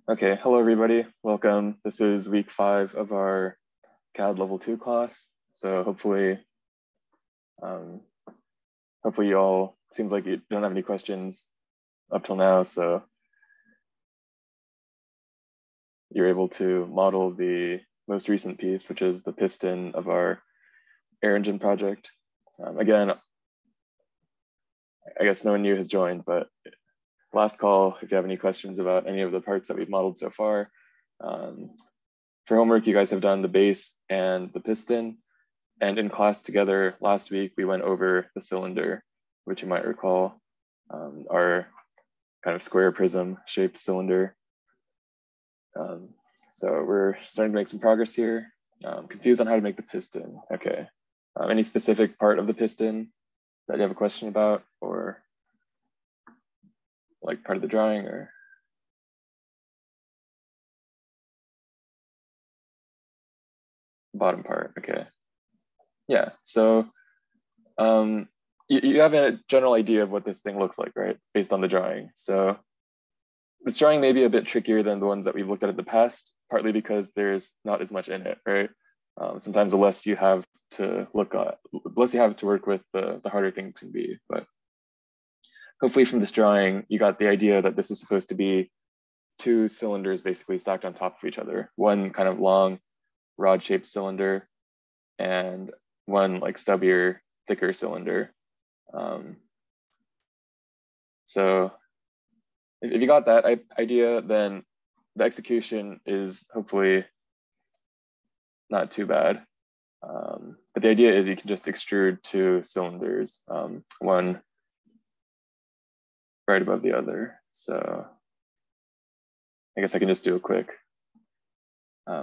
Okay, hello everybody, welcome. This is week 5 of our CAD level 2 class. So hopefully you all, seems like you don't have any questions up till now, so you're able to model the most recent piece, which is the piston of our air engine project. Again, I guess no one new has joined, but last call, if you have any questions about any of the parts that we've modeled so far. For homework, you guys have done the base and the piston. And in class together last week, we went over the cylinder, which you might recall, our kind of square prism shaped cylinder. So we're starting to make some progress here. Confused on how to make the piston. Okay. Any specific part of the piston that you have a question about, or like part of the drawing, or? Bottom part, okay. Yeah, so you have a general idea of what this thing looks like, right? Based on the drawing. So this drawing may be a bit trickier than the ones that we've looked at in the past, partly because there's not as much in it, right? Sometimes the less you have to look at, the less you have to work with, the harder things can be. But hopefully from this drawing, you got the idea that this is supposed to be two cylinders basically stacked on top of each other. One kind of long rod-shaped cylinder and one like stubbier, thicker cylinder. So if you got that idea, then the execution is hopefully not too bad. But the idea is you can just extrude two cylinders, one right above the other. So I guess I can just do a quick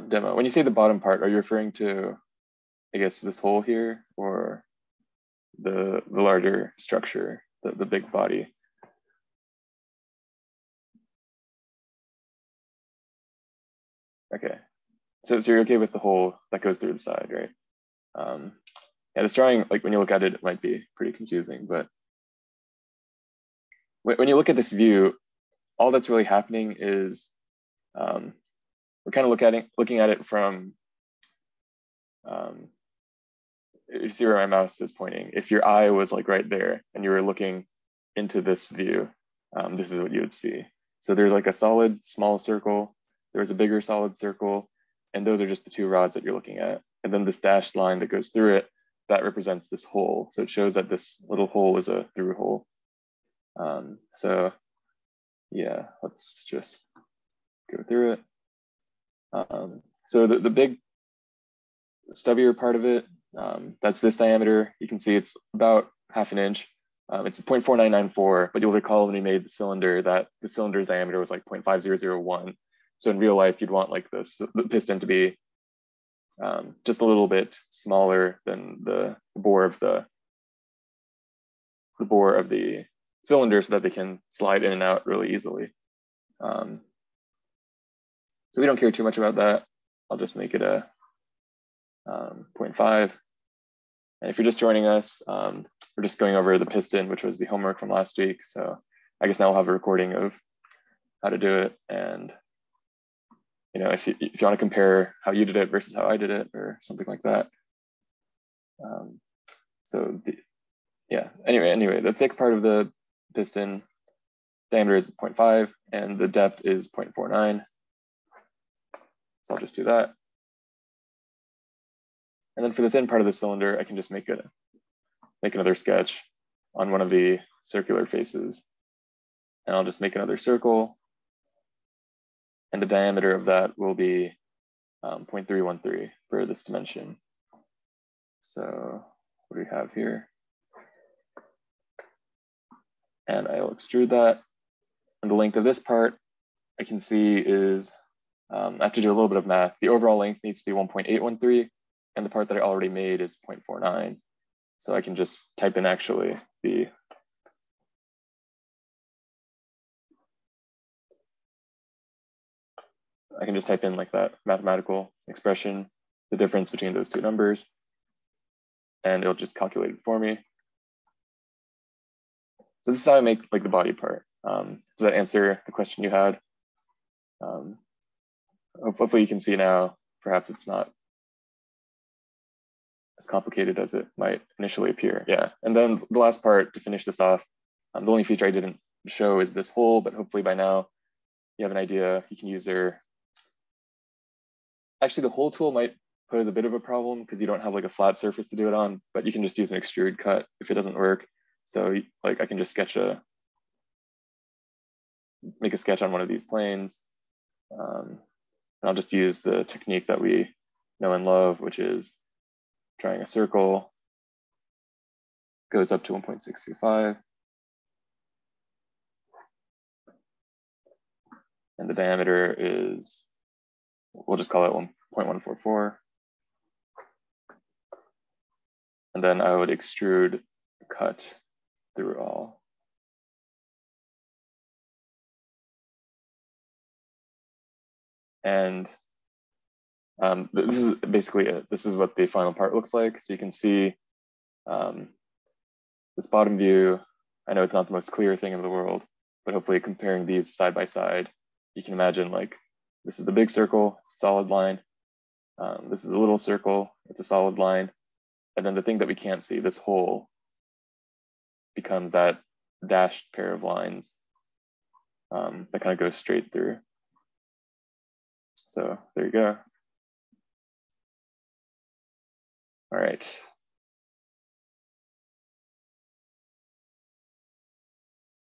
demo. When you say the bottom part, are you referring to, I guess, this hole here, or the larger structure, the big body? Okay, so you're okay with the hole that goes through the side, right? Yeah, this drawing, like when you look at it, it might be pretty confusing, but when you look at this view, all that's really happening is we're kind of looking at it from, if you see where my mouse is pointing, if your eye was like right there and you were looking into this view, this is what you would see. So there's like a solid small circle, there's a bigger solid circle, and those are just the two rods that you're looking at. And then this dashed line that goes through it, that represents this hole. So it shows that this little hole is a through hole. So yeah, let's just go through it. So the big stubbier part of it, that's this diameter. You can see it's about half an inch. It's 0.4994, but you'll recall when we made the cylinder that the cylinder's diameter was like 0.5001. So in real life, you'd want like the piston to be just a little bit smaller than the bore of the cylinder, so that they can slide in and out really easily. So we don't care too much about that. I'll just make it a 0.5. And if you're just joining us, we're just going over the piston, which was the homework from last week. So I guess now we'll have a recording of how to do it. And if you want to compare how you did it versus how I did it, or something like that. Anyway, the thick part of the piston diameter is 0.5 and the depth is 0.49. So I'll just do that. And then for the thin part of the cylinder, I can just make another sketch on one of the circular faces. And I'll just make another circle. And the diameter of that will be 0.313 for this dimension. So what do we have here? And I'll extrude that. And the length of this part, I can see is, I have to do a little bit of math. The overall length needs to be 1.813, and the part that I already made is 0.49. So I can just type in actually I can just type in like that mathematical expression, the difference between those two numbers, and it'll just calculate it for me. So this is how I make like the body part. Does that answer the question you had? Hopefully you can see now, perhaps it's not as complicated as it might initially appear. Yeah, and then the last part to finish this off, the only feature I didn't show is this hole, but hopefully by now you have an idea. You can use their, actually the hole tool might pose a bit of a problem because you don't have like a flat surface to do it on, but you can just use an extrude cut if it doesn't work. So like I can just make a sketch on one of these planes. And I'll just use the technique that we know and love, which is drawing a circle, goes up to 1.625. And the diameter is, we'll just call it 1.144. And then I would extrude cut through all. And this is basically it. This is what the final part looks like. So you can see this bottom view. I know it's not the most clear thing in the world, but hopefully comparing these side by side, you can imagine like this is the big circle, solid line. This is a little circle, it's a solid line. And then the thing that we can't see, this hole, becomes that dashed pair of lines that kind of goes straight through. So there you go. All right.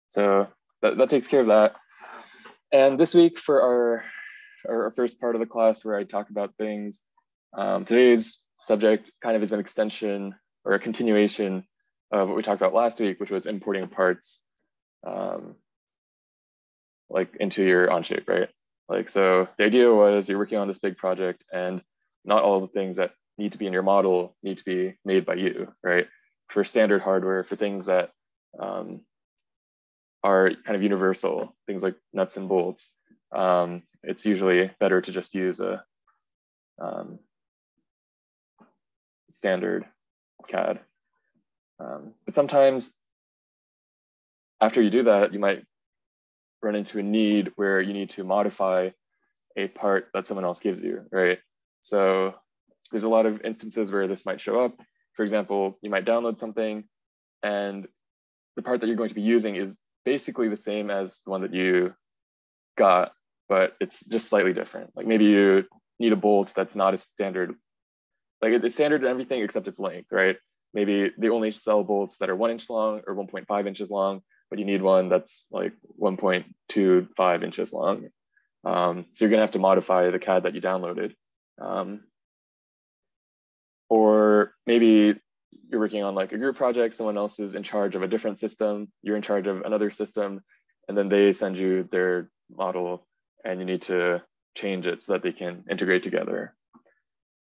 So that takes care of that. And this week for our first part of the class where I talk about things, today's subject kind of is an extension or a continuation of what we talked about last week, which was importing parts like into your Onshape, right? Like, so the idea was you're working on this big project and not all the things that need to be in your model need to be made by you, right? For standard hardware, for things that are kind of universal, things like nuts and bolts, it's usually better to just use a standard CAD. But sometimes after you do that, you might run into a need where you need to modify a part that someone else gives you, right? So there's a lot of instances where this might show up. For example, you might download something and the part that you're going to be using is basically the same as the one that you got, but it's just slightly different. Like maybe you need a bolt that's not a standard, like it's standard in everything except its length, right? Maybe they only sell bolts that are 1 inch long or 1.5 inches long, but you need one that's like 1.25 inches long. So you're gonna have to modify the CAD that you downloaded. Or maybe you're working on like a group project, someone else is in charge of a different system, you're in charge of another system, and then they send you their model and you need to change it so that they can integrate together.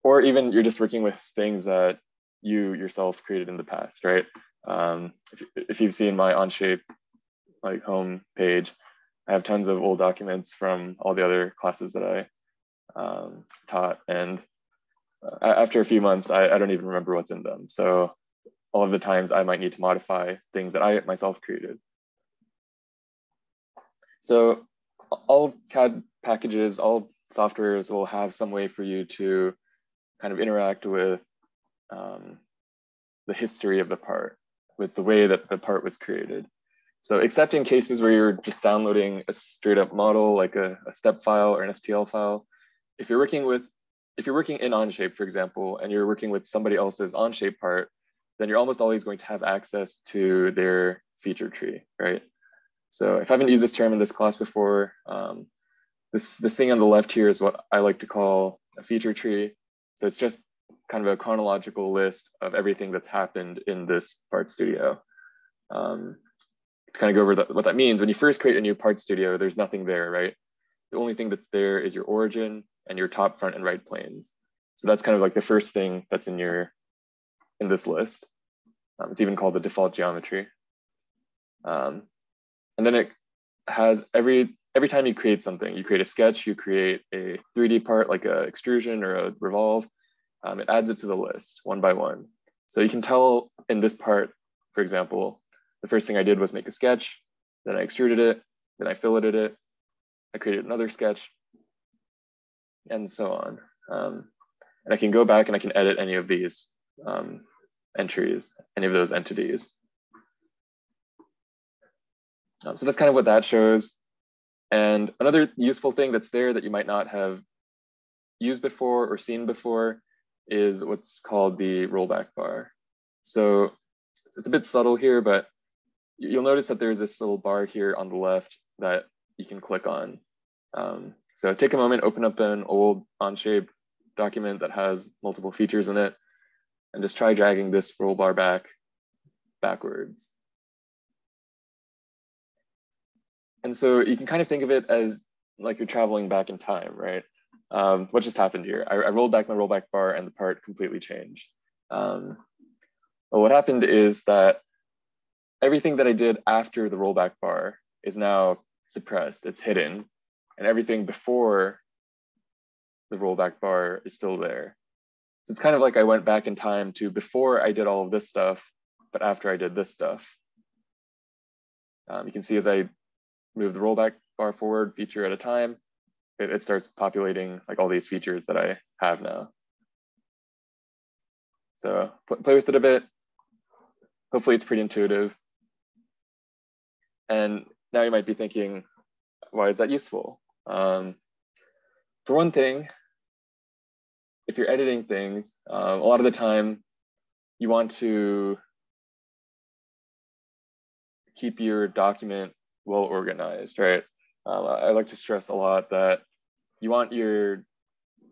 Or even you're just working with things that you yourself created in the past, right? If you've seen my Onshape like home page, I have tons of old documents from all the other classes that I taught. And after a few months, I don't even remember what's in them. So all of the times I might need to modify things that I myself created. So all CAD packages, all softwares will have some way for you to kind of interact with the history of the part, with the way that the part was created. So except in cases where you're just downloading a straight up model, like a step file or an STL file, if you're working in Onshape, for example, and you're working with somebody else's Onshape part, then you're almost always going to have access to their feature tree, right? So if I haven't used this term in this class before, this thing on the left here is what I like to call a feature tree. So it's just kind of a chronological list of everything that's happened in this part studio. To kind of go over what that means, when you first create a new part studio, there's nothing there, right? The only thing that's there is your origin and your top, front, and right planes. So that's kind of like the first thing that's in this list. It's even called the default geometry. And then it has every time you create something, you create a sketch, you create a 3D part like a extrusion or a revolve, it adds it to the list one by one. So you can tell in this part, for example, the first thing I did was make a sketch, then I extruded it, then I filleted it, I created another sketch, and so on. And I can go back and I can edit any of these entries, any of those entities. So that's kind of what that shows. And another useful thing that's there that you might not have used before or seen before is what's called the rollback bar. So it's a bit subtle here, but you'll notice that there's this little bar here on the left that you can click on. So take a moment, open up an old Onshape document that has multiple features in it, and just try dragging this roll bar backwards. And so you can kind of think of it as like you're traveling back in time, right? What just happened here? I rolled back my rollback bar and the part completely changed. Well, what happened is that everything that I did after the rollback bar is now suppressed, it's hidden, and everything before the rollback bar is still there. So it's kind of like I went back in time to before I did all of this stuff, but after I did this stuff. You can see as I move the rollback bar forward feature at a time, it starts populating like all these features that I have now. So play with it a bit. Hopefully it's pretty intuitive. And now you might be thinking, why is that useful? For one thing, if you're editing things, a lot of the time you want to keep your document well organized, right? I like to stress a lot that you want your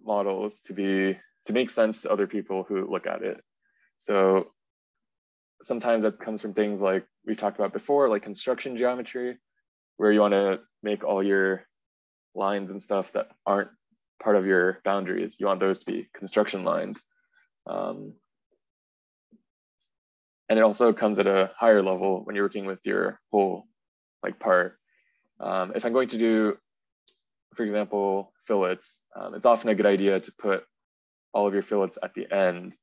models to make sense to other people who look at it. So sometimes that comes from things like we talked about before, like construction geometry, where you want to make all your lines and stuff that aren't part of your boundaries. You want those to be construction lines. And it also comes at a higher level when you're working with your whole like part. If I'm going to do, for example, fillets, it's often a good idea to put all of your fillets at the end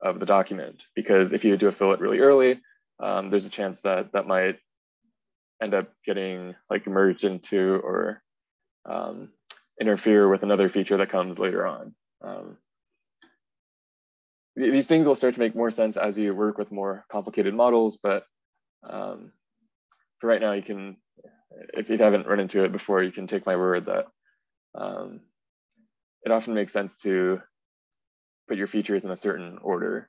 of the document, because if you do a fillet really early, there's a chance that that might end up getting like merged into or interfere with another feature that comes later on. These things will start to make more sense as you work with more complicated models, but for right now, you can, if you haven't run into it before, you can take my word that it often makes sense to put your features in a certain order.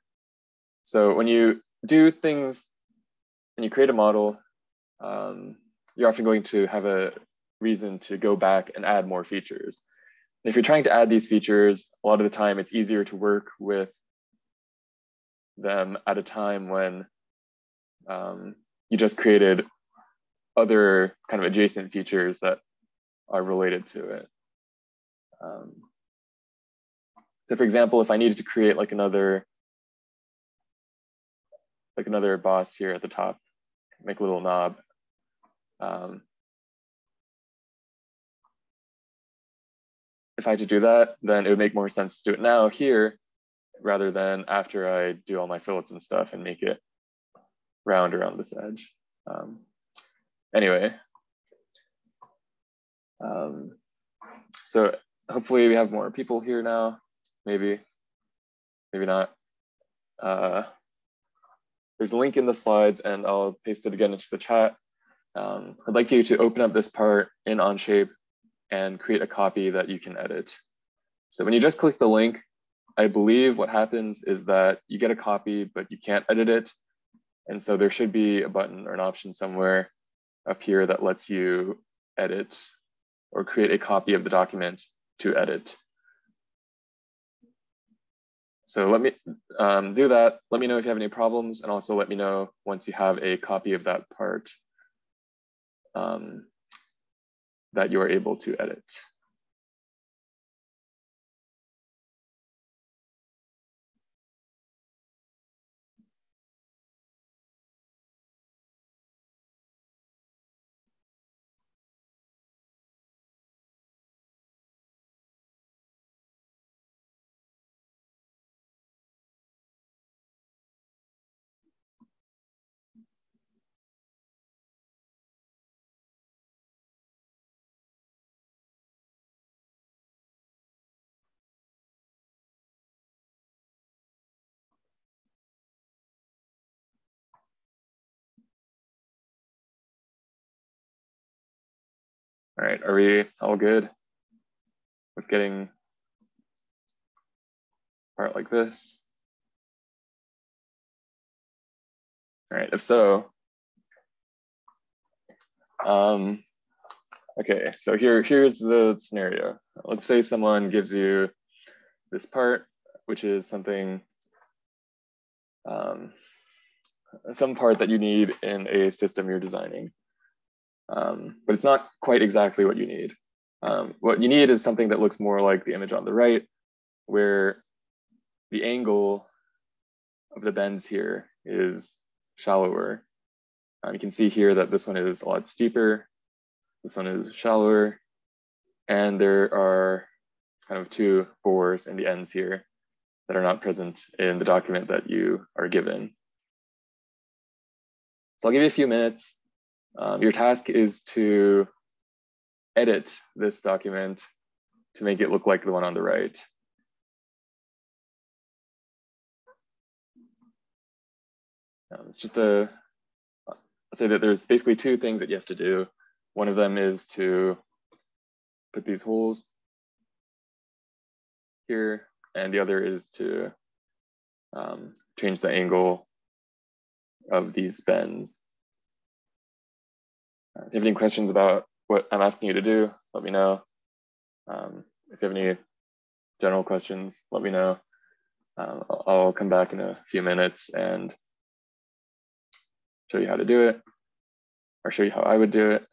So when you do things and you create a model, you're often going to have a reason to go back and add more features. And if you're trying to add these features, a lot of the time it's easier to work with them at a time when you just created other kind of adjacent features that are related to it. So for example, if I needed to create like another boss here at the top, make a little knob. If I had to do that, then it would make more sense to do it now here rather than after I do all my fillets and stuff and make it round around this edge. Anyway, so hopefully we have more people here now. Maybe not. There's a link in the slides and I'll paste it again into the chat. I'd like you to open up this part in Onshape and create a copy that you can edit. So when you just click the link, I believe what happens is that you get a copy, but you can't edit it. And so there should be a button or an option somewhere up here that lets you edit or create a copy of the document to edit. So let me do that. Let me know if you have any problems, and also let me know once you have a copy of that part that you are able to edit. All right, are we all good with getting a part like this? All right, if so, okay, so here's the scenario. Let's say someone gives you this part, which is something, some part that you need in a system you're designing. But it's not quite exactly what you need. What you need is something that looks more like the image on the right, where the angle of the bends here is shallower. You can see here that this one is a lot steeper, this one is shallower, and there are kind of two bores in the ends here that are not present in the document that you are given. So I'll give you a few minutes. Your task is to edit this document to make it look like the one on the right. It's just I'll say that there's basically two things that you have to do. One of them is to put these holes here, and the other is to change the angle of these bends. If you have any questions about what I'm asking you to do, let me know. If you have any general questions, let me know. I'll come back in a few minutes and show you how to do it, or show you how I would do it.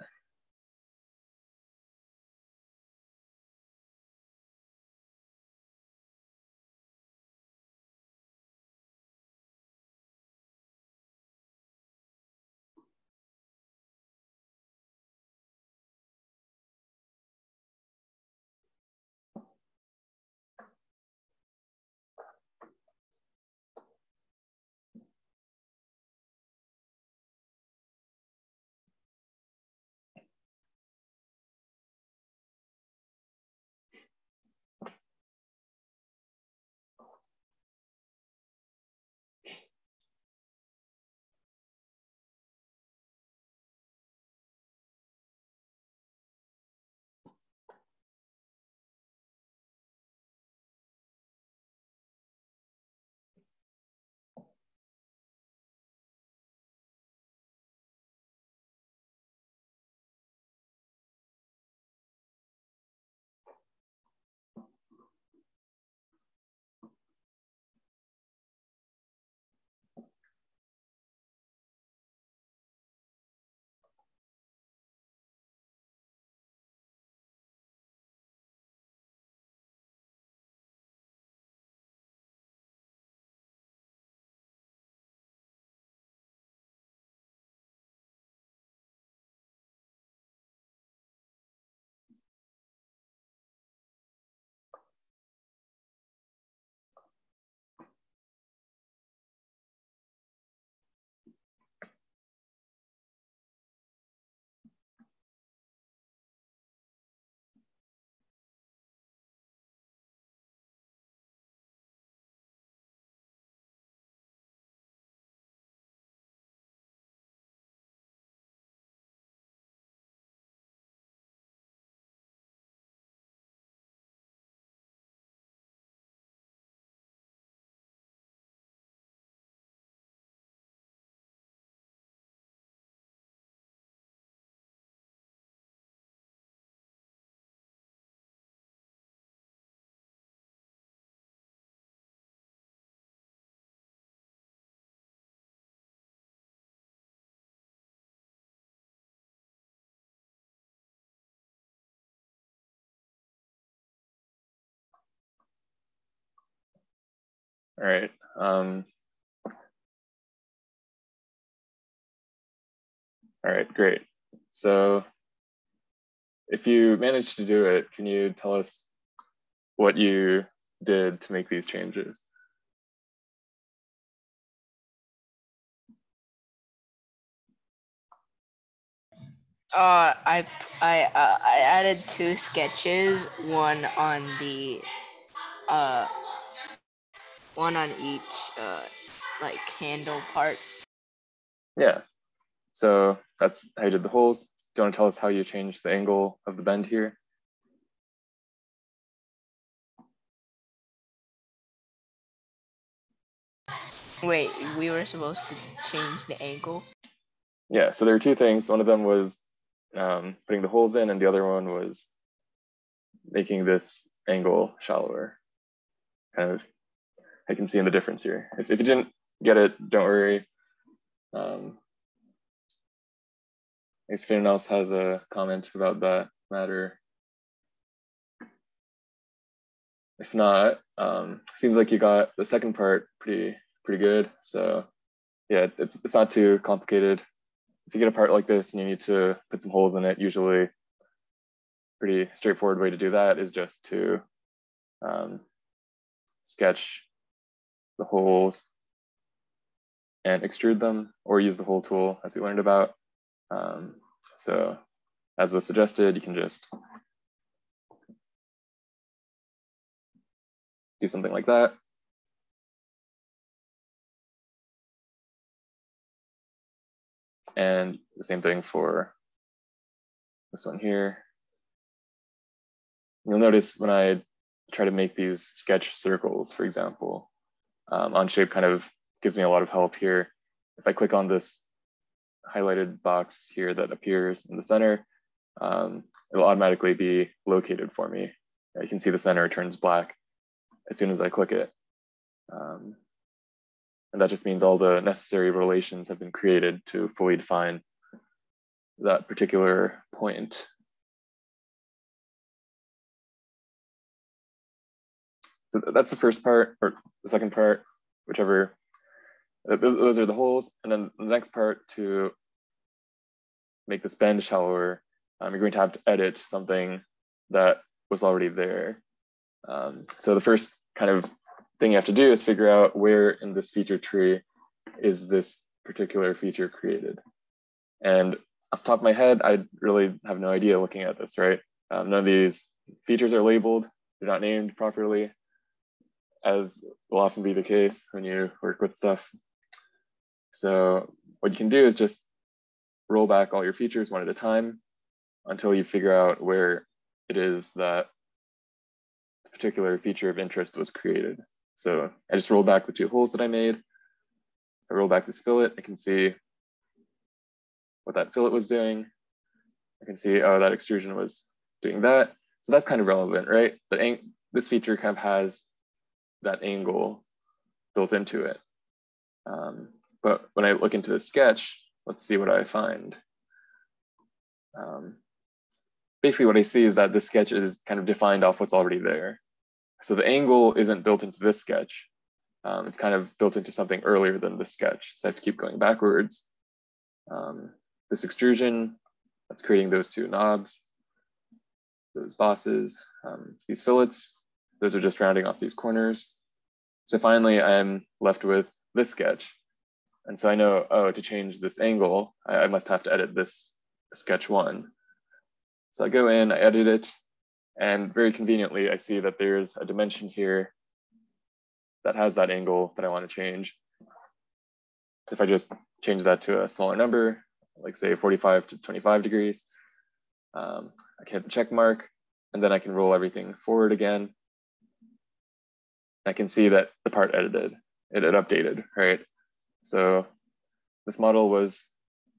All right. All right, great. So if you managed to do it, can you tell us what you did to make these changes? I added two sketches, one on the one on each like handle part. Yeah. So that's how you did the holes. you want to tell us how you changed the angle of the bend here? Wait, we were supposed to change the angle? Yeah, so there were two things. One of them was putting the holes in, and the other one was making this angle shallower. Kind of, I can see in the difference here. If you didn't get it, don't worry. If anyone else has a comment about that matter. If not, seems like you got the second part pretty good. So yeah, it's not too complicated. If you get a part like this and you need to put some holes in it, usually pretty straightforward way to do that is just to sketch the holes and extrude them, or use the hole tool as we learned about. So as was suggested, you can just do something like that. And the same thing for this one here. You'll notice when I try to make these sketch circles, for example, Onshape kind of gives me a lot of help here. If I click on this highlighted box here that appears in the center, it'll automatically be located for me. You can see the center turns black as soon as I click it. And that just means all the necessary relations have been created to fully define that particular point. So that's the first part, or the second part, whichever. Those are the holes. And then the next part, to make this bend shallower, you're going to have to edit something that was already there. So the first kind of thing you have to do is figure out where in this feature tree is this particular feature created. And off the top of my head, I really have no idea looking at this, right? None of these features are labeled, they're not named properly, as will often be the case when you work with stuff. So what you can do is just roll back all your features one at a time until you figure out where it is that the particular feature of interest was created. So I just roll back the two holes that I made. I roll back this fillet, I can see what that fillet was doing. I can see, oh, that extrusion was doing that. So that's kind of relevant, right? But this feature kind of has that angle built into it. But when I look into the sketch, let's see what I find. Basically what I see is that this sketch is kind of defined off what's already there. So the angle isn't built into this sketch. It's kind of built into something earlier than this sketch. So I have to keep going backwards. This extrusion, that's creating those two knobs, those bosses, these fillets, those are just rounding off these corners. So finally, I'm left with this sketch. And so I know, oh, to change this angle, I must have to edit this sketch one. So I go in, I edit it, and very conveniently, I see that there's a dimension here that has that angle that I want to change. If I just change that to a smaller number, like say 45 to 25 degrees, I can hit the check mark, and then I can roll everything forward again. I can see that the part edited, it updated, right? So this model was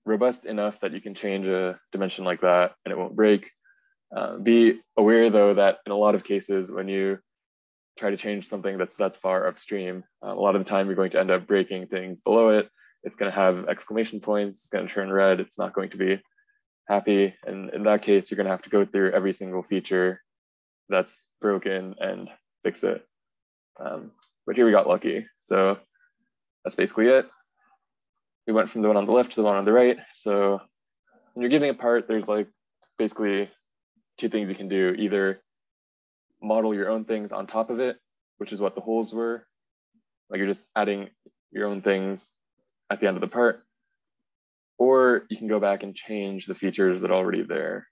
robust enough that you can change a dimension like that and it won't break. Be aware though that in a lot of cases, when you try to change something that's that far upstream, a lot of the time you're going to end up breaking things below it. It's going to have exclamation points, it's going to turn red, it's not going to be happy. And in that case, you're going to have to go through every single feature that's broken and fix it. But here we got lucky. So that's basically it. We went from the one on the left to the one on the right. So when you're giving a part, there's like basically two things you can do. Either model your own things on top of it, which is what the holes were. Like you're just adding your own things at the end of the part. Or you can go back and change the features that are already there,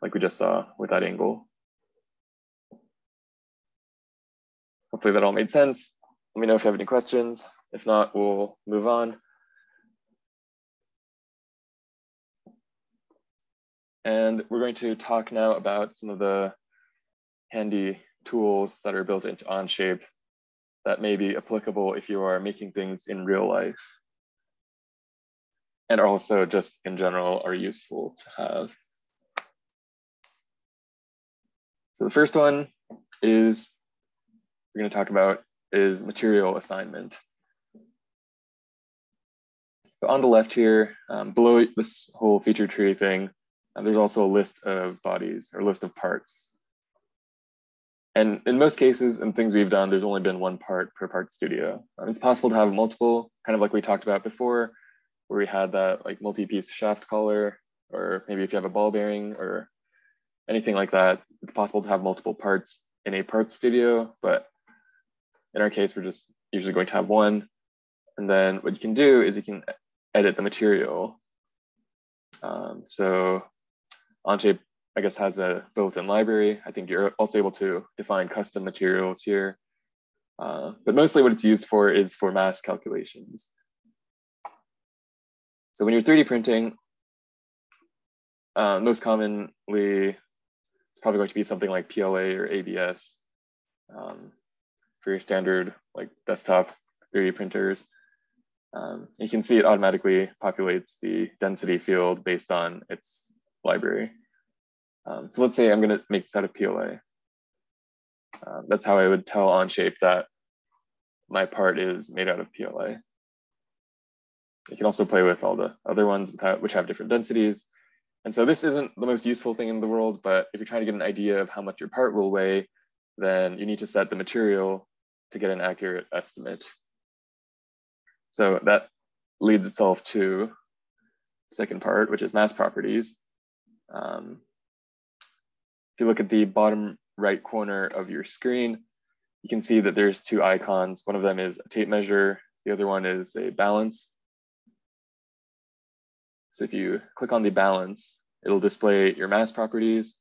like we just saw with that angle. Hopefully that all made sense. Let me know if you have any questions. If not, we'll move on. And we're going to talk now about some of the handy tools that are built into Onshape that may be applicable if you are making things in real life, and also just in general are useful to have. So the first one is we're going to talk about is material assignment. So on the left here, below this whole feature tree thing, there's also a list of bodies or list of parts. And in most cases and things we've done, there's only been one part per part studio. It's possible to have multiple, kind of like we talked about before, where we had that like multi-piece shaft collar, or maybe if you have a ball bearing or anything like that, it's possible to have multiple parts in a part studio. But in our case, we're just usually going to have one. And then what you can do is you can edit the material. So Onshape, I guess, has a built-in library. I think you're also able to define custom materials here. But mostly what it's used for is for mass calculations. So when you're 3D printing, most commonly, it's probably going to be something like PLA or ABS for your standard like desktop 3D printers. You can see it automatically populates the density field based on its library. So let's say I'm going to make this out of PLA. That's how I would tell Onshape that my part is made out of PLA. You can also play with all the other ones which have different densities. And so this isn't the most useful thing in the world, but if you're trying to get an idea of how much your part will weigh, then you need to set the material to get an accurate estimate. So that leads itself to the second part, which is mass properties. If you look at the bottom right corner of your screen, you can see that there's two icons. One of them is a tape measure. The other one is a balance. So if you click on the balance, it'll display your mass properties.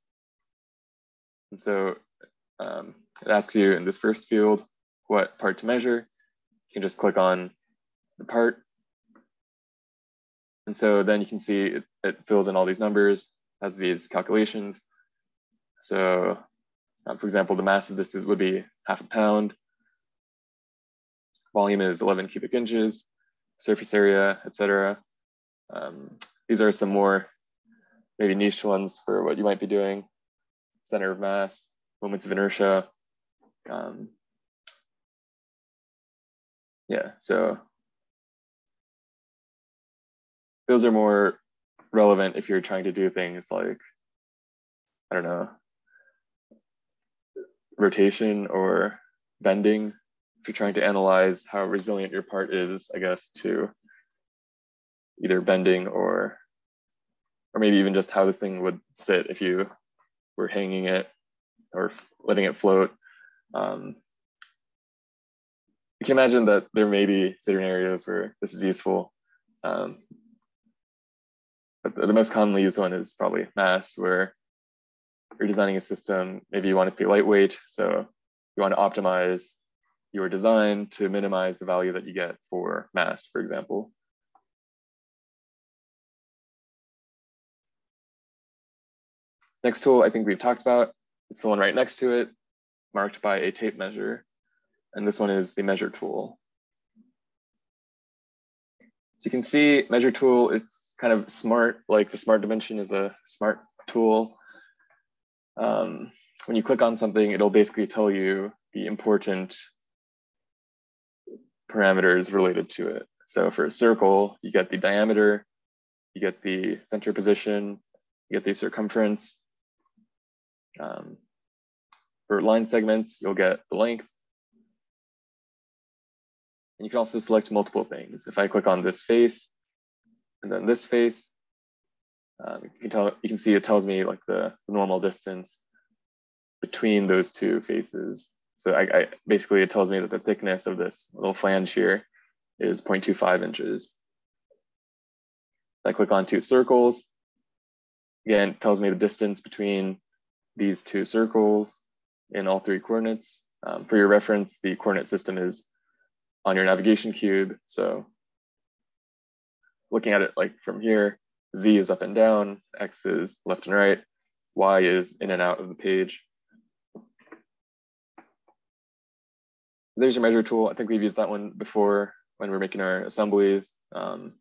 And so it asks you in this first field, what part to measure. You can just click on the part. And so then you can see it fills in all these numbers, has these calculations. So for example, the mass of this would be 0.5 pound. Volume is 11 cubic inches, surface area, etc. These are some more maybe niche ones for what you might be doing. Center of mass, moments of inertia. Yeah, so those are more relevant if you're trying to do things like, I don't know, rotation or bending. If you're trying to analyze how resilient your part is, I guess, to either bending or maybe even just how this thing would sit if you were hanging it or letting it float. You can imagine that there may be scenarios where this is useful. But the most commonly used one is probably mass, where you're designing a system, maybe you want it to be lightweight, so you want to optimize your design to minimize the value that you get for mass, for example. Next tool I think we've talked about, it's the one right next to it, marked by a tape measure. And this one is the measure tool. So you can see measure tool is kind of smart, like the smart dimension is a smart tool. When you click on something, it'll basically tell you the important parameters related to it. So for a circle, you get the diameter, you get the center position, you get the circumference. For line segments, you'll get the length. And you can also select multiple things. If I click on this face and then this face, you can see it tells me like the normal distance between those two faces. So I basically it tells me that the thickness of this little flange here is 0.25 inches. If I click on two circles, again, it tells me the distance between these two circles in all three coordinates. For your reference, the coordinate system is on your navigation cube. So looking at it like from here, Z is up and down, X is left and right, Y is in and out of the page. There's your measure tool. I think we've used that one before when we're making our assemblies. But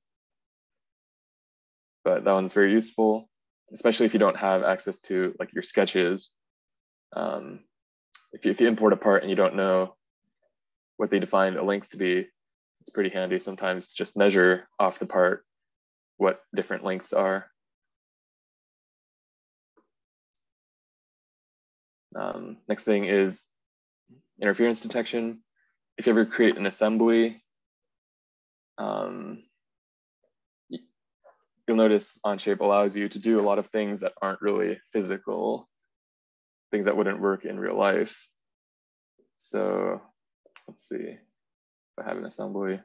that one's very useful, especially if you don't have access to like your sketches. If you import a part and you don't know what they define a length to be, it's pretty handy sometimes to just measure off the part what different lengths are. Next thing is interference detection. If you ever create an assembly, you'll notice Onshape allows you to do a lot of things that aren't really physical, things that wouldn't work in real life. So let's see if I have an assembly.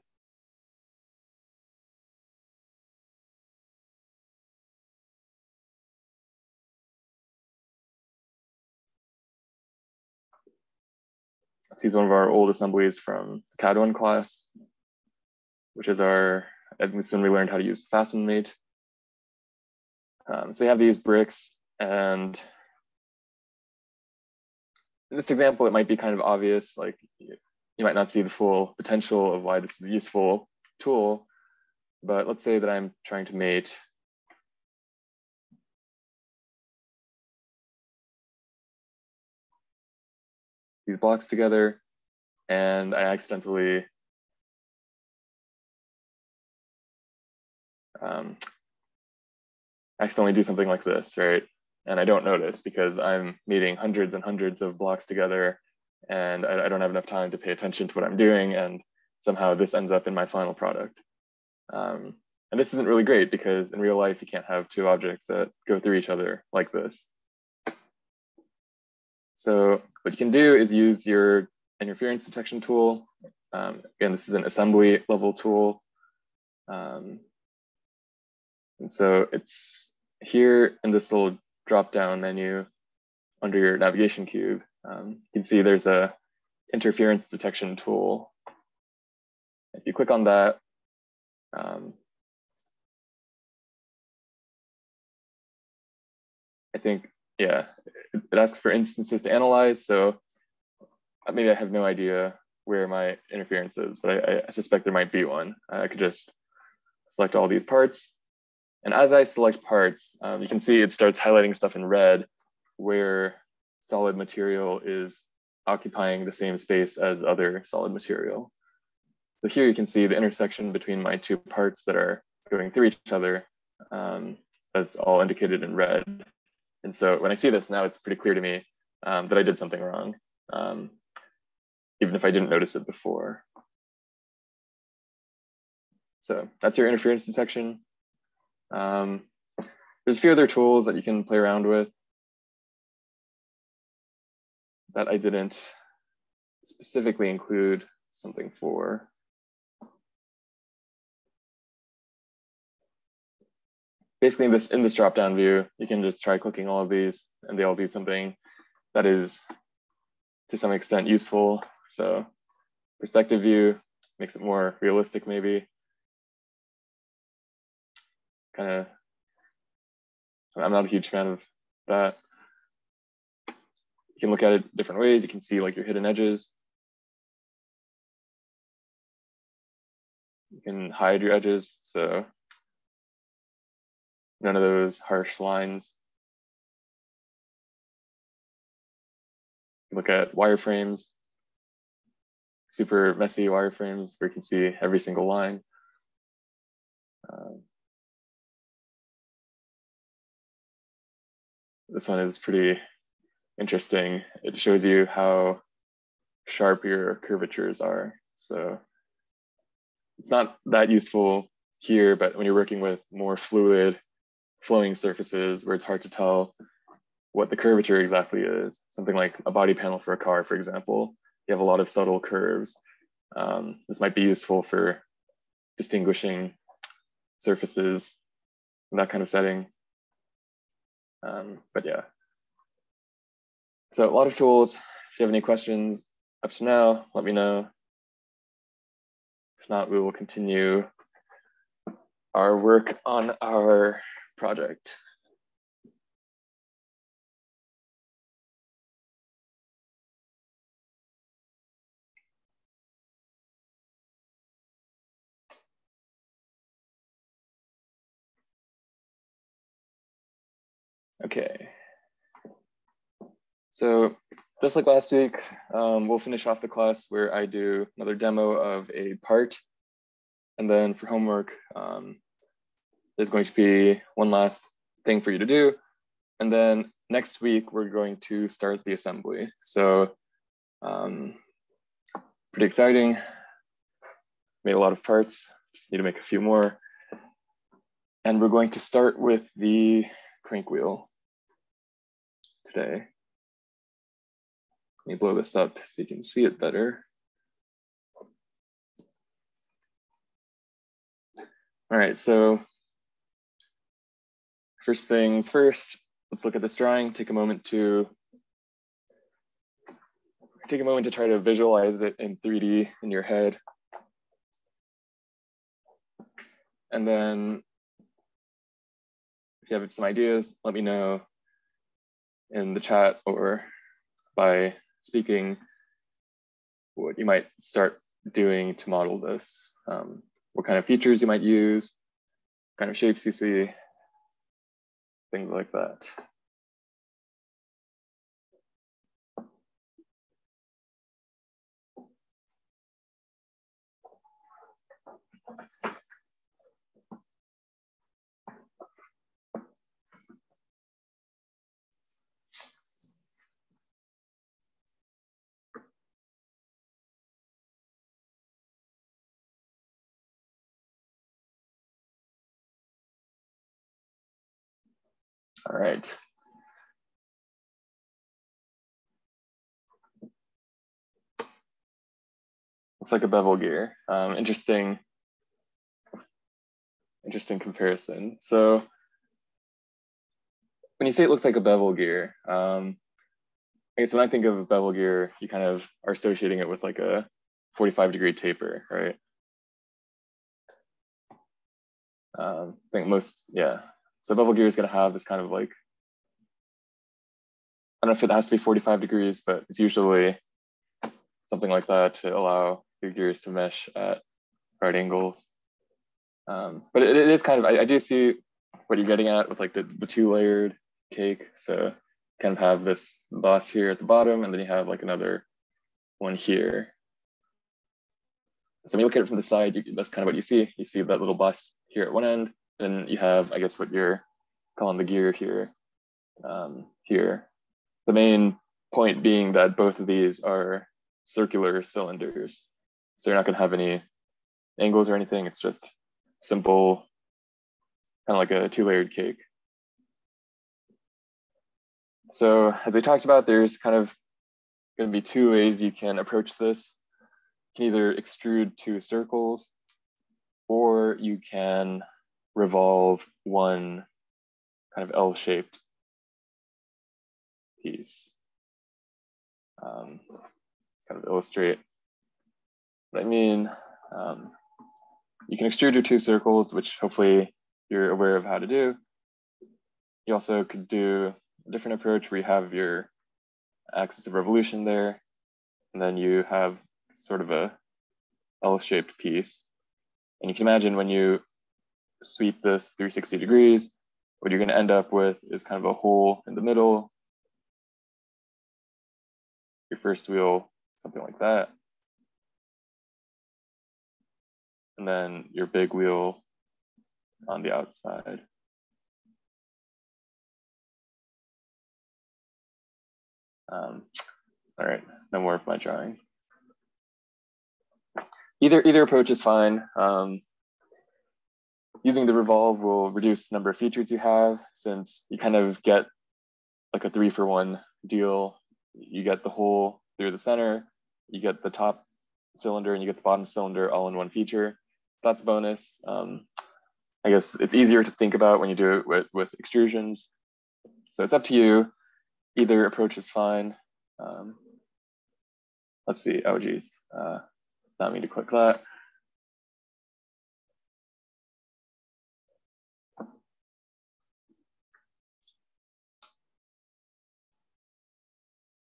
This is one of our old assemblies from the CAD 1 class, which is our, when we learned how to use fasten mate. So we have these bricks, and in this example, it might be kind of obvious, like you might not see the full potential of why this is a useful tool, but let's say that I'm trying to mate these blocks together, and I accidentally do something like this, right? And I don't notice because I'm mating hundreds and hundreds of blocks together, and I don't have enough time to pay attention to what I'm doing, and somehow this ends up in my final product. And this isn't really great because in real life, you can't have two objects that go through each other like this. So what you can do is use your interference detection tool. Again, this is an assembly level tool. And so it's here in this little drop-down menu under your navigation cube. You can see there's a interference detection tool. If you click on that, I think, yeah, it asks for instances to analyze. So maybe I have no idea where my interference is, but I suspect there might be one. I could just select all these parts. And as I select parts, you can see it starts highlighting stuff in red where solid material is occupying the same space as other solid material. So here you can see the intersection between my two parts that are going through each other. That's all indicated in red. And so when I see this now, it's pretty clear to me that I did something wrong, even if I didn't notice it before. So that's your interference detection. There's a few other tools that you can play around with that I didn't specifically include something for. Basically, in this drop-down view, you can just try clicking all of these, and they all do something that is, to some extent, useful. So perspective view makes it more realistic, maybe. Kind of, I'm not a huge fan of that. You can look at it different ways. You can see like your hidden edges. You can hide your edges, so none of those harsh lines. Look at wireframes, super messy wireframes where you can see every single line. This one is pretty interesting. It shows you how sharp your curvatures are. So it's not that useful here, but when you're working with more fluid, flowing surfaces where it's hard to tell what the curvature exactly is, something like a body panel for a car, for example, you have a lot of subtle curves. This might be useful for distinguishing surfaces in that kind of setting. But yeah. So a lot of tools. If you have any questions up to now, let me know. If not, we will continue our work on our project. Okay. So just like last week, we'll finish off the class where I do another demo of a part. And then for homework, there's going to be one last thing for you to do. And then next week, we're going to start the assembly. So pretty exciting. Made a lot of parts, just need to make a few more. And we're going to start with the crank wheel today. Let me blow this up so you can see it better. All right, so first things first, let's look at this drawing. Take a moment to try to visualize it in 3D in your head. And then if you have some ideas, let me know in the chat or by speaking what you might start doing to model this. What kind of features you might use, what kind of shapes you see, things like that. All right. Looks like a bevel gear. Interesting comparison. So when you say it looks like a bevel gear, I guess when I think of a bevel gear, you kind of are associating it with like a 45-degree taper, right? I think most, yeah. So bevel gear is going to have this kind of like, I don't know if it has to be 45 degrees, but it's usually something like that to allow your gears to mesh at right angles. But it is kind of, I do see what you're getting at with like the two-layered cake. So kind of have this boss here at the bottom, and then you have like another one here. So when you look at it from the side, that's kind of what you see. You see that little boss here at one end, then you have, I guess, what you're calling the gear here. Here. The main point being that both of these are circular cylinders. So you're not going to have any angles or anything. It's just simple, kind of like a two-layered cake. So as I talked about, there's kind of going to be two ways you can approach this. You can either extrude two circles, or you can revolve one kind of L-shaped piece. Kind of illustrate what I mean. You can extrude your two circles, which hopefully you're aware of how to do. You also could do a different approach where you have your axis of revolution there, and then you have sort of a L-shaped piece. And you can imagine when you sweep this 360 degrees, what you're going to end up with is kind of a hole in the middle. Your first wheel, something like that. And then your big wheel on the outside. All right, no more of my drawing. Either approach is fine. Using the revolve will reduce the number of features you have, since you kind of get like a 3-for-1 deal. You get the hole through the center, you get the top cylinder, and you get the bottom cylinder all in one feature. That's a bonus. I guess it's easier to think about when you do it with extrusions. So it's up to you. Either approach is fine. Let's see, oh geez, not me to click that.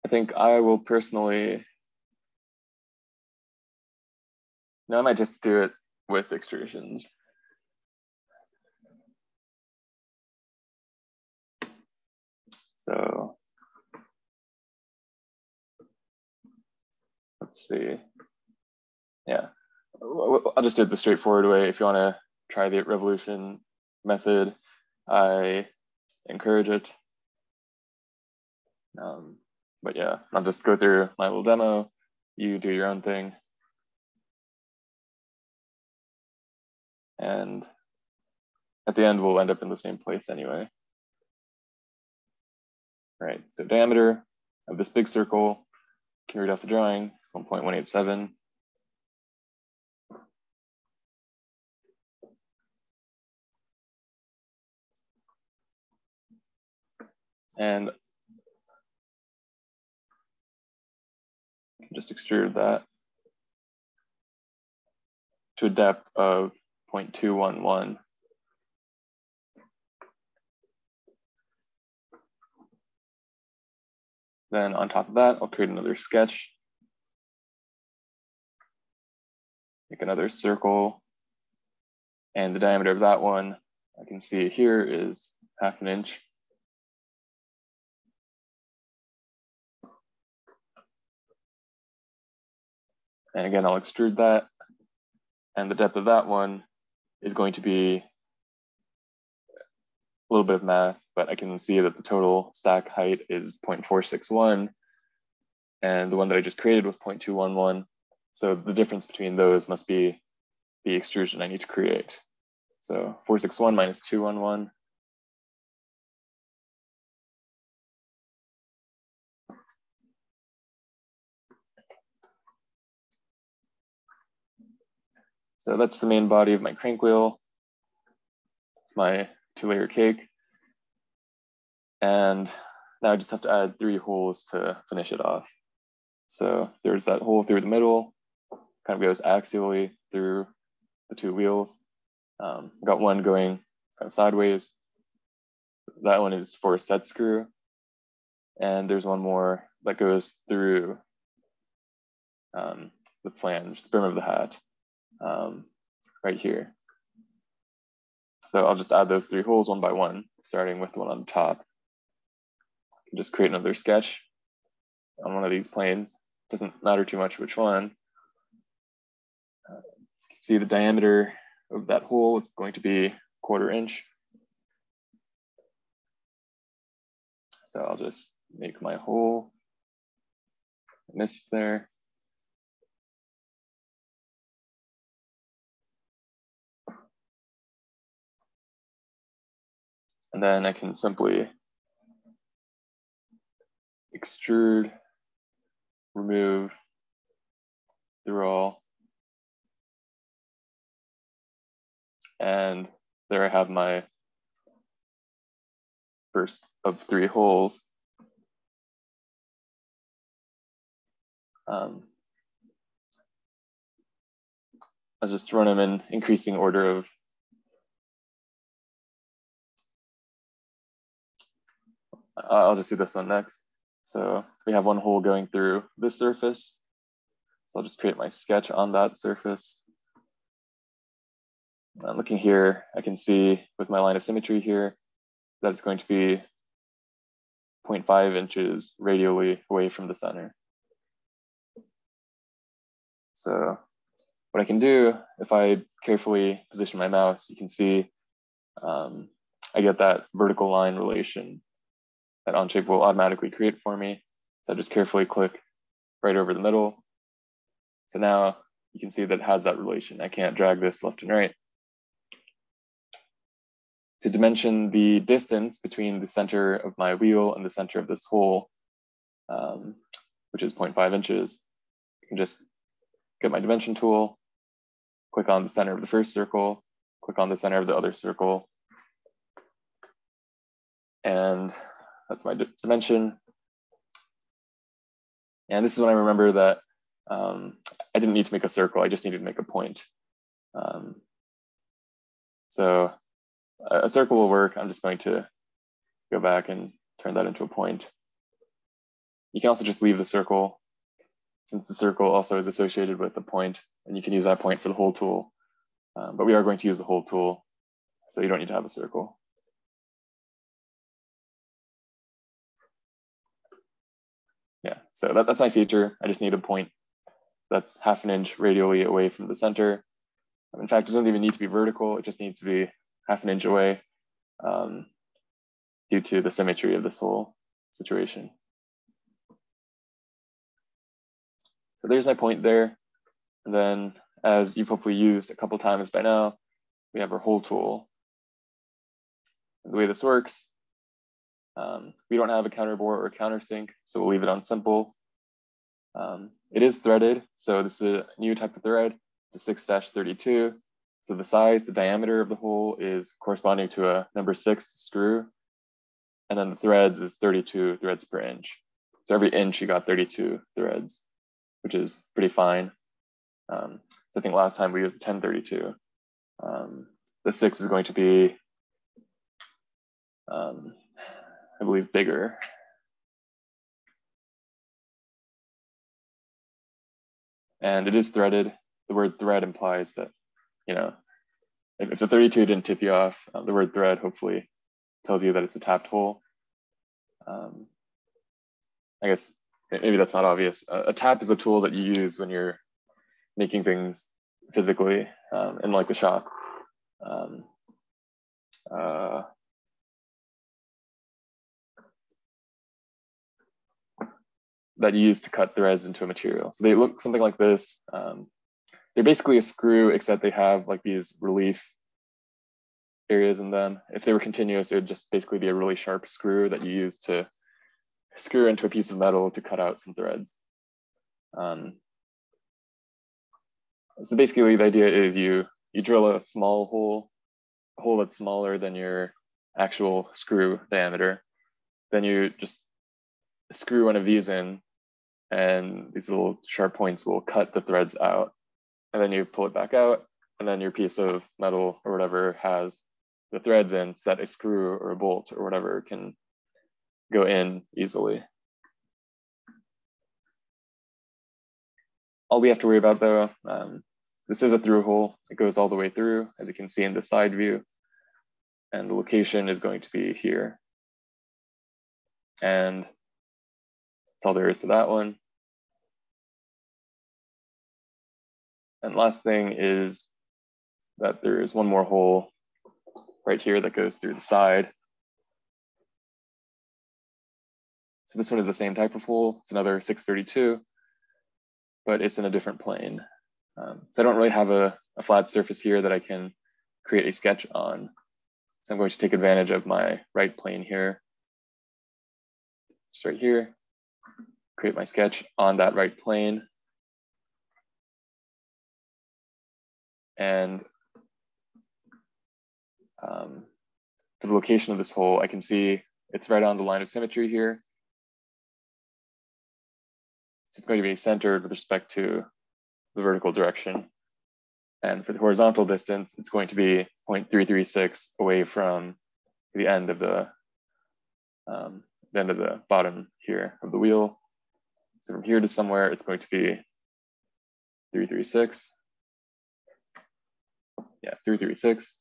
I think I will personally, no, I might just do it with extrusions. So let's see. Yeah, I'll just do it the straightforward way. If you want to try the revolution method, I encourage it. But yeah, I'll just go through my little demo. You do your own thing. And at the end, we'll end up in the same place anyway. All right, so diameter of this big circle, can read off the drawing, it's 1.187. And just extrude that to a depth of 0.211. Then on top of that, I'll create another sketch. Make another circle. And the diameter of that one, I can see here is 1/2 inch. And again, I'll extrude that. And the depth of that one is going to be a little bit of math, but I can see that the total stack height is 0.461. And the one that I just created was 0.211. So the difference between those must be the extrusion I need to create. So 461 minus 211. So that's the main body of my crank wheel. It's my 2-layer cake. And now I just have to add 3 holes to finish it off. So there's that hole through the middle, kind of goes axially through the 2 wheels. Got one going kind of sideways. That one is for a set screw. And there's one more that goes through the flange, the brim of the hat, right here. So I'll just add those 3 holes one by one, starting with the one on the top. Just create another sketch on one of these planes. Doesn't matter too much which one. See the diameter of that hole, it's going to be 1/4 inch. So I'll just make my hole, missed there. And then I can simply extrude, remove the roll. And there I have my first of 3 holes. I'll just run them in increasing order of I'll just do this one next. So we have one hole going through this surface. So I'll just create my sketch on that surface. Looking here, I can see with my line of symmetry here that it's going to be 0.5 inches radially away from the center. So what I can do, if I carefully position my mouse, you can see I get that vertical line relation that Onshape will automatically create for me. So I just carefully click right over the middle. So now you can see that it has that relation. I can't drag this left and right. To dimension the distance between the center of my wheel and the center of this hole, which is 0.5 inches, I can just get my dimension tool, click on the center of the first circle, click on the center of the other circle, and that's my dimension. And this is when I remember that I didn't need to make a circle, I just needed to make a point. So a circle will work. I'm just going to go back and turn that into a point. You can also just leave the circle, since the circle also is associated with the point, and you can use that point for the whole tool. But we are going to use the whole tool, so you don't need to have a circle. Yeah, so that's my feature. I just need a point that's 1/2 inch radially away from the center. In fact, it doesn't even need to be vertical. It just needs to be 1/2 inch away due to the symmetry of this whole situation. So there's my point there. And then, as you've hopefully used a couple times by now, we have our whole tool. And the way this works, we don't have a counterbore or a countersink, so we'll leave it on simple. It is threaded, so this is a new type of thread. It's a 6-32. So the size, the diameter of the hole is corresponding to a number 6 screw. And then the threads is 32 threads per inch. So every inch you got 32 threads, which is pretty fine. So I think last time we used 1032. The 6 is going to be, I believe, bigger. And it is threaded. The word thread implies that, you know, if the 32 didn't tip you off, the word thread hopefully tells you that it's a tapped hole. I guess maybe that's not obvious. A tap is a tool that you use when you're making things physically in like the shop. That you use to cut threads into a material. So they look something like this. They're basically a screw, except they have like these relief areas in them. If they were continuous, it would just basically be a really sharp screw that you use to screw into a piece of metal to cut out some threads. So basically the idea is you drill a small hole, a hole that's smaller than your actual screw diameter. Then you just screw one of these in, and these little sharp points will cut the threads out. And then you pull it back out, and then your piece of metal or whatever has the threads in, so that a screw or a bolt or whatever can go in easily. All we have to worry about though, this is a through hole. It goes all the way through, as you can see in the side view. And the location is going to be here. And that's all there is to that one. And last thing is that there is one more hole right here that goes through the side. So this one is the same type of hole. It's another 632, but it's in a different plane. So I don't really have a flat surface here that I can create a sketch on. So I'm going to take advantage of my right plane here. Just right here, create my sketch on that right plane. And for the location of this hole, I can see it's right on the line of symmetry here. So it's going to be centered with respect to the vertical direction. And for the horizontal distance, it's going to be 0.336 away from the end of the bottom here of the wheel. So from here to somewhere, it's going to be 336. Yeah, 336.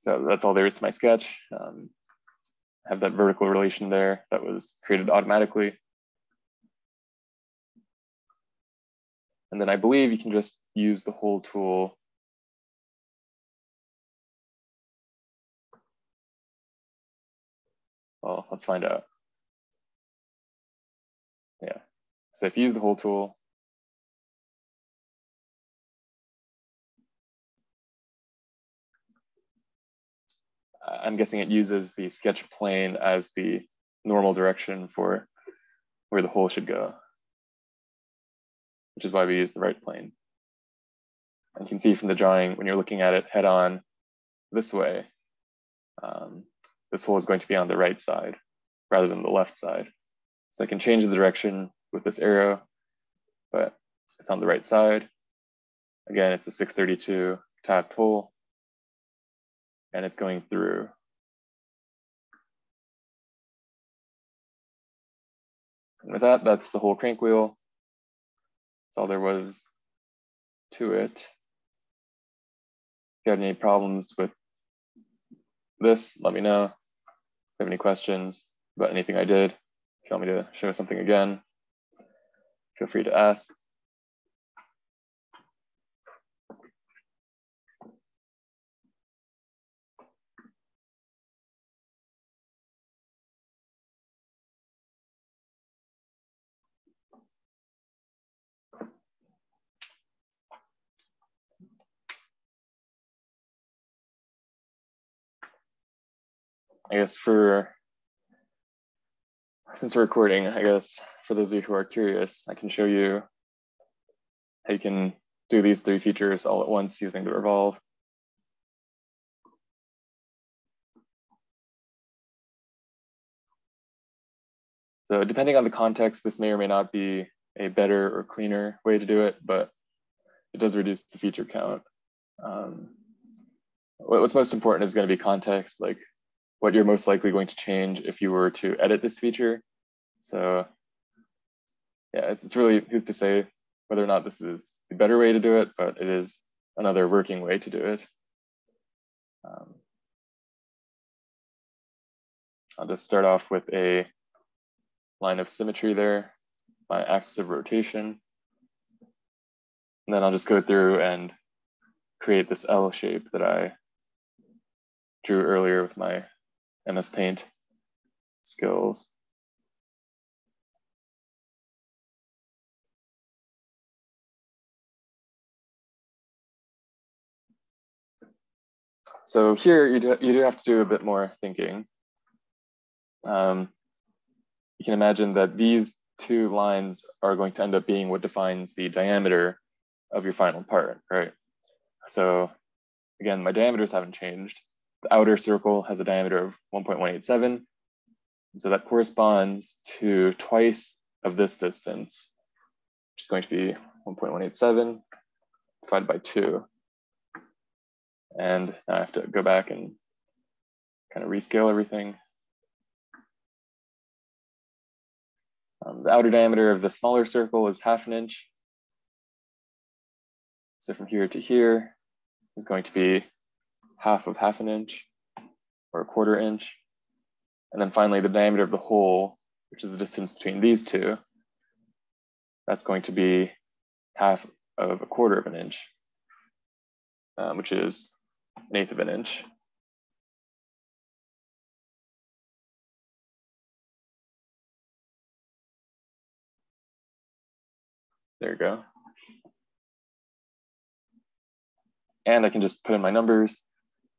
So that's all there is to my sketch. I have that vertical relation there that was created automatically. And then I believe you can just use the whole tool. Well, let's find out. Yeah, so if you use the whole tool, I'm guessing it uses the sketch plane as the normal direction for where the hole should go, which is why we use the right plane. And you can see from the drawing, when you're looking at it head on this way, this hole is going to be on the right side rather than the left side. So I can change the direction with this arrow, but it's on the right side. Again, it's a 632 tapped hole, and it's going through. And with that, that's the whole crank wheel. That's all there was to it. If you have any problems with this, let me know. If you have any questions about anything I did, if you want me to show something again, feel free to ask. I guess since we're recording, I guess for those of you who are curious, I can show you how you can do these 3 features all at once using the revolve. So depending on the context, this may or may not be a better or cleaner way to do it, but it does reduce the feature count. What's most important is going to be context, like what you're most likely going to change if you were to edit this feature. So yeah, it's really who's to say whether or not this is the better way to do it, but it is another working way to do it. I'll just start off with a line of symmetry there, my axis of rotation. And then I'll just go through and create this L shape that I drew earlier with my MS Paint skills. So here you do have to do a bit more thinking. You can imagine that these 2 lines are going to end up being what defines the diameter of your final part, right? So again, my diameters haven't changed. The outer circle has a diameter of 1.187. So that corresponds to twice of this distance, which is going to be 1.187 divided by 2. And now I have to go back and kind of rescale everything. The outer diameter of the smaller circle is 1/2 inch. So from here to here is going to be half of 1/2 inch or 1/4 inch. And then finally the diameter of the hole, which is the distance between these 2, that's going to be half of 1/4 inch, which is 1/8 inch. There you go. And I can just put in my numbers.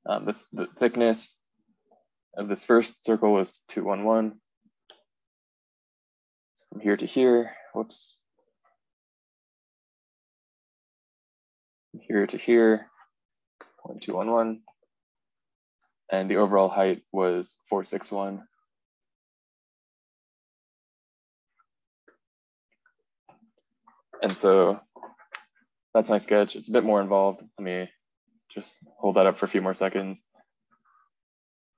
The thickness of this first circle is 211. So from here to here, whoops. From here to here, 0.211. And the overall height was 461. And so that's my sketch. It's a bit more involved. Let me just hold that up for a few more seconds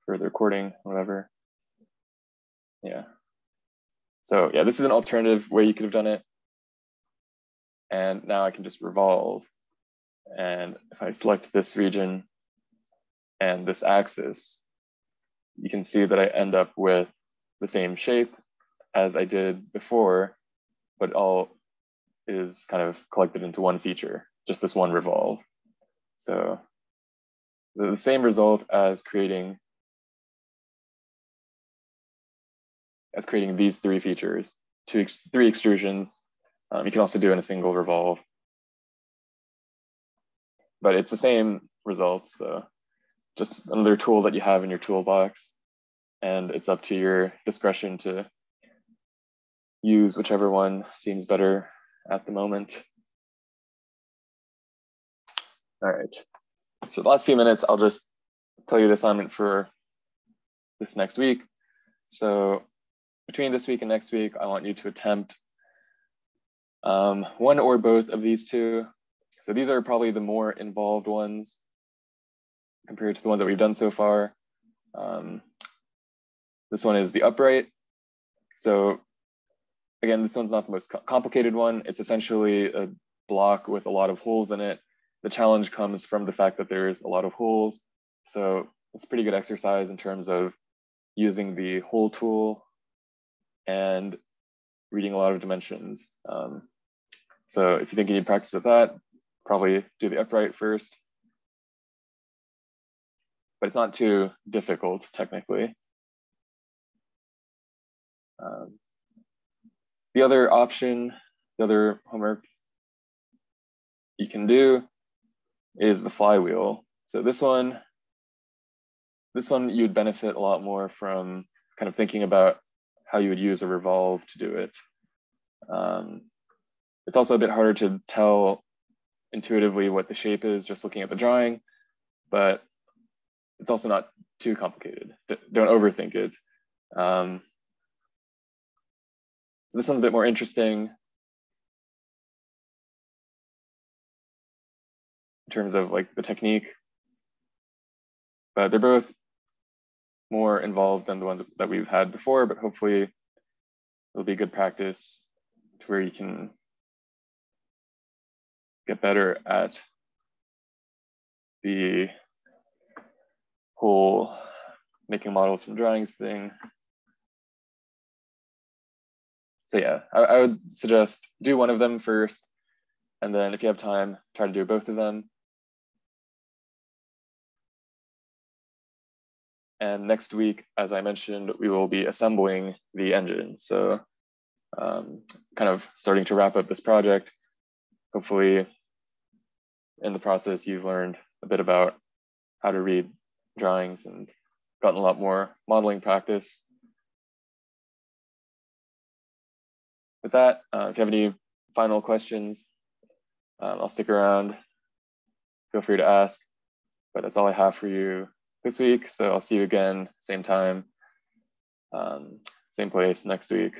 for the recording, whatever. Yeah. So yeah, this is an alternative way you could have done it. And now I can just revolve. And if I select this region and this axis, you can see that I end up with the same shape as I did before, but all is kind of collected into one feature, just this one revolve. So the same result as creating these 3 features, 3 extrusions. You can also do in a single revolve, but it's the same result. So just another tool that you have in your toolbox, and it's up to your discretion to use whichever one seems better at the moment. All right, so the last few minutes, I'll just tell you the assignment for this next week. So between this week and next week, I want you to attempt one or both of these 2. So these are probably the more involved ones compared to the ones that we've done so far. This one is the upright. So again, this one's not the most complicated one. It's essentially a block with a lot of holes in it. The challenge comes from the fact that there's a lot of holes. So it's a pretty good exercise in terms of using the hole tool and reading a lot of dimensions. So if you think you need practice with that, probably do the upright first. But it's not too difficult technically. The other option, the other homework you can do is the flywheel. So this one you'd benefit a lot more from kind of thinking about how you would use a revolve to do it. It's also a bit harder to tell intuitively what the shape is just looking at the drawing, but it's also not too complicated. Don't overthink it. So this one's a bit more interesting in terms of like the technique, but they're both more involved than the ones that we've had before, but hopefully it'll be good practice to where you can get better at the whole making models from drawings thing. So yeah, I would suggest do one of them first, and then if you have time, try to do both of them. And next week, as I mentioned, we will be assembling the engine. So kind of starting to wrap up this project. Hopefully in the process, you've learned a bit about how to read drawings and gotten a lot more modeling practice. With that, if you have any final questions, I'll stick around. Feel free to ask, but that's all I have for you this week. So I'll see you again, same time, same place next week.